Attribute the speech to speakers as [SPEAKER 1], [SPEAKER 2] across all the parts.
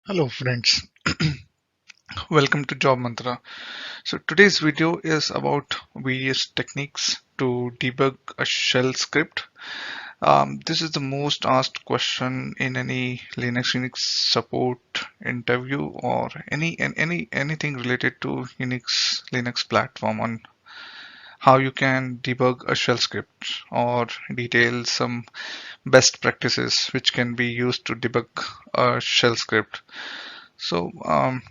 [SPEAKER 1] Hello friends, welcome to Job Mantra. So today's video is about various techniques to debug a shell script. This is the most asked question in any Linux support interview or anything related to Linux platform on how you can debug a shell script or detail some best practices which can be used to debug a shell script. So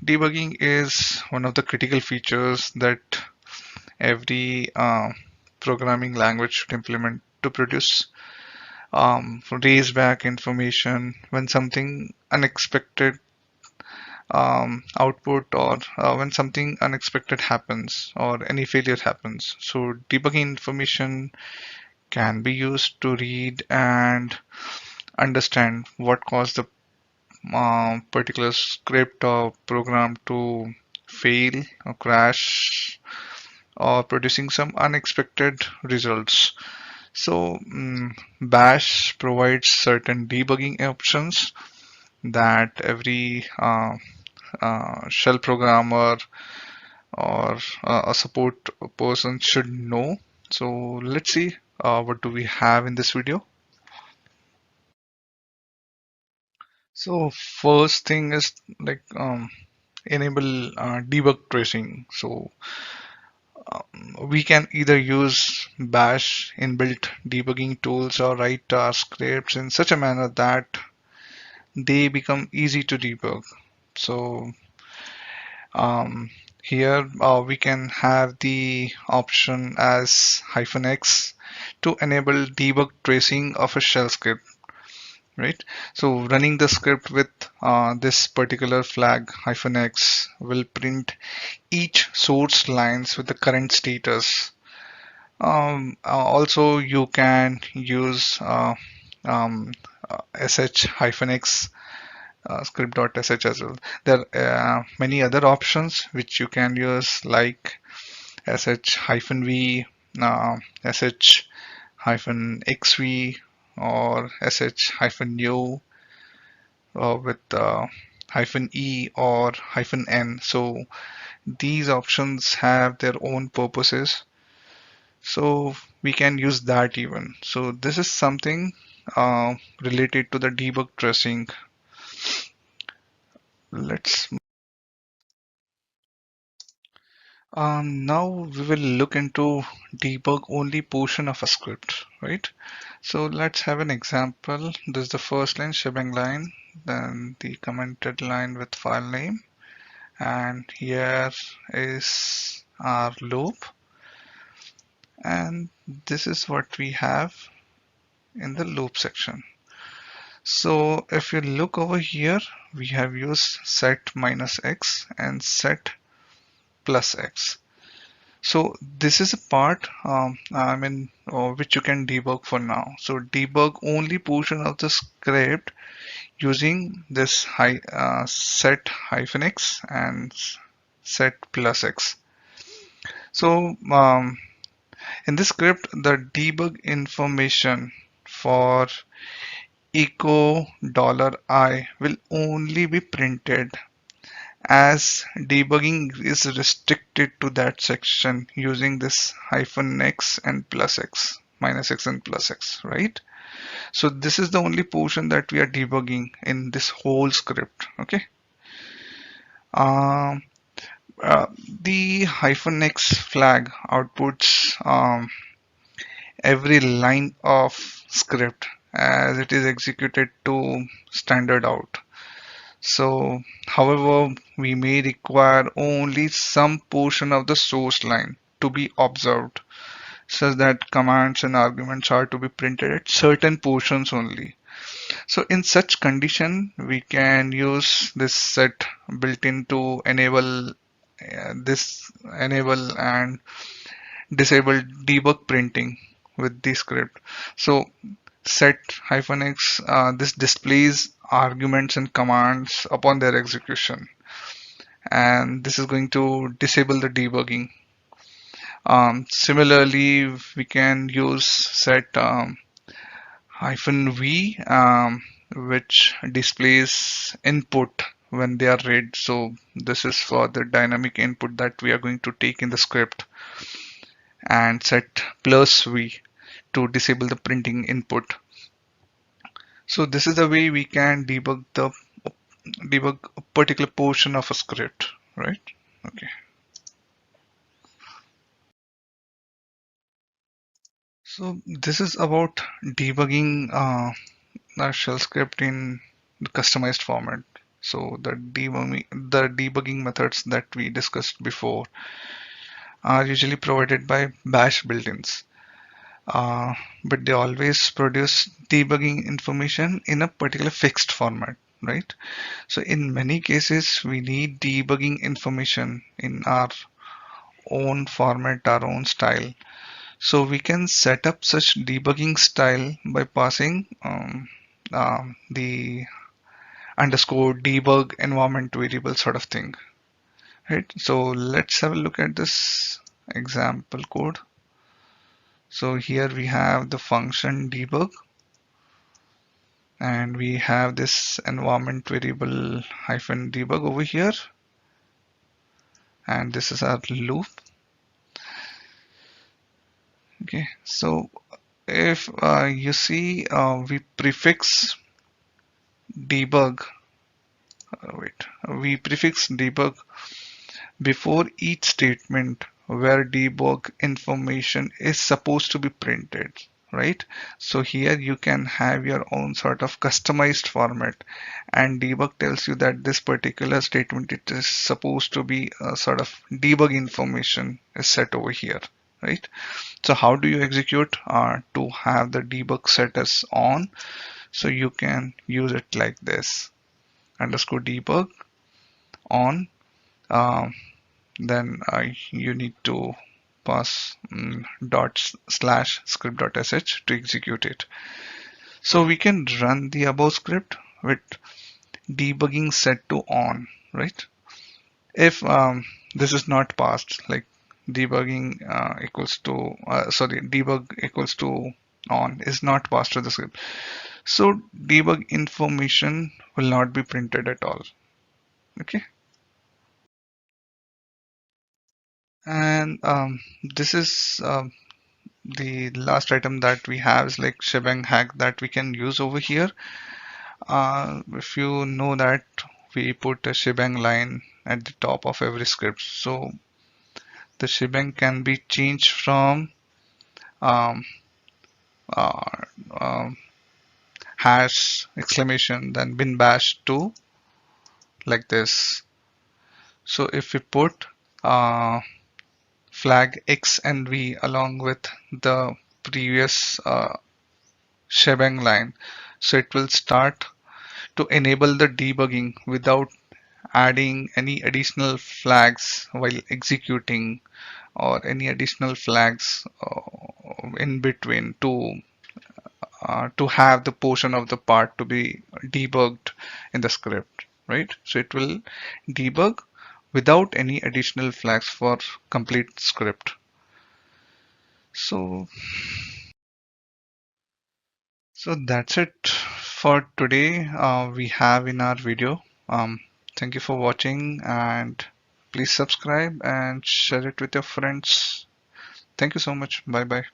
[SPEAKER 1] debugging is one of the critical features that every programming language should implement to produce raise back information when something unexpected output or when something unexpected happens or any failure happens. So debugging information can be used to read and understand what caused the particular script or program to fail or crash or producing some unexpected results. So Bash provides certain debugging options that every shell programmer or a support person should know. So let's see what do we have in this video. So first thing is like enable debug tracing. So we can either use bash inbuilt debugging tools or write our scripts in such a manner that they become easy to debug. So here we can have the option as -x to enable debug tracing of a shell script, right? So running the script with this particular flag -x will print each source lines with the current status. Also, you can use sh-x script.sh as well. There are many other options which you can use like sh-v, sh-xv, or sh-u with -e or -n. So these options have their own purposes. So we can use that even. So this is something related to the debug tracing. Let's Now we will look into debug only portion of a script, right? So let's have an example. This is the first line, Shebang line, then the commented line with file name, and here is our loop, and this is what we have in the loop section. So if you look over here, we have used set -x and set +x. So this is a part which you can debug for now. So debug only portion of the script using this set -x and set +x. So in this script, the debug information for echo $I will only be printed as debugging is restricted to that section using this -x and +x, -x and +x, right? So this is the only portion that we are debugging in this whole script, okay? Um, the -x flag outputs every line of script as it is executed to standard out. So, however, we may require only some portion of the source line to be observed, such that commands and arguments are to be printed at certain portions only. So, in such condition, we can use this set built in to enable and disable debug printing with the script. So, set -x this displays arguments and commands upon their execution, and this is going to disable the debugging. Similarly, we can use set -v which displays input when they are read. So this is for the dynamic input that we are going to take in the script, and set plus V to disable the printing input. So this is the way we can debug a particular portion of a script, right? Okay. So this is about debugging a shell script in the customized format. So the debugging methods that we discussed before are usually provided by bash built-ins, uh, but they always produce debugging information in a particular fixed format, right? So in many cases, we need debugging information in our own format, our own style. So we can set up such debugging style by passing the underscore debug environment variable sort of thing, right? So let's have a look at this example code. So here we have the function debug, and we have this environment variable hyphen debug over here, and this is our loop. Okay, so if you see, we prefix debug, we prefix debug before each statement where debug information is supposed to be printed, right? So here you can have your own sort of customized format, and debug tells you that this particular statement it is supposed to be a sort of debug information is set over here, right? So how do you execute to have the debug set as on? So you can use it like this: underscore debug on. Um, then you need to pass dot slash script dot sh to execute it. So we can run the above script with debugging set to on, right? If this is not passed, like debugging equals to sorry debug equals to on is not passed to the script, so debug information will not be printed at all. Okay. And this is the last item that we have is like Shebang hack that we can use over here. If you know that we put a Shebang line at the top of every script, so the Shebang can be changed from um, uh, um, hash exclamation then bin bash to like this. So if we put uh, flag X and V along with the previous Shebang line, so it will start to enable the debugging without adding any additional flags while executing, or any additional flags in between to have the portion of the part to be debugged in the script, right? So it will debug without any additional flags for complete script. So So that's it for today. We have in our video. Thank you for watching, and please subscribe and share it with your friends. Thank you so much. Bye bye.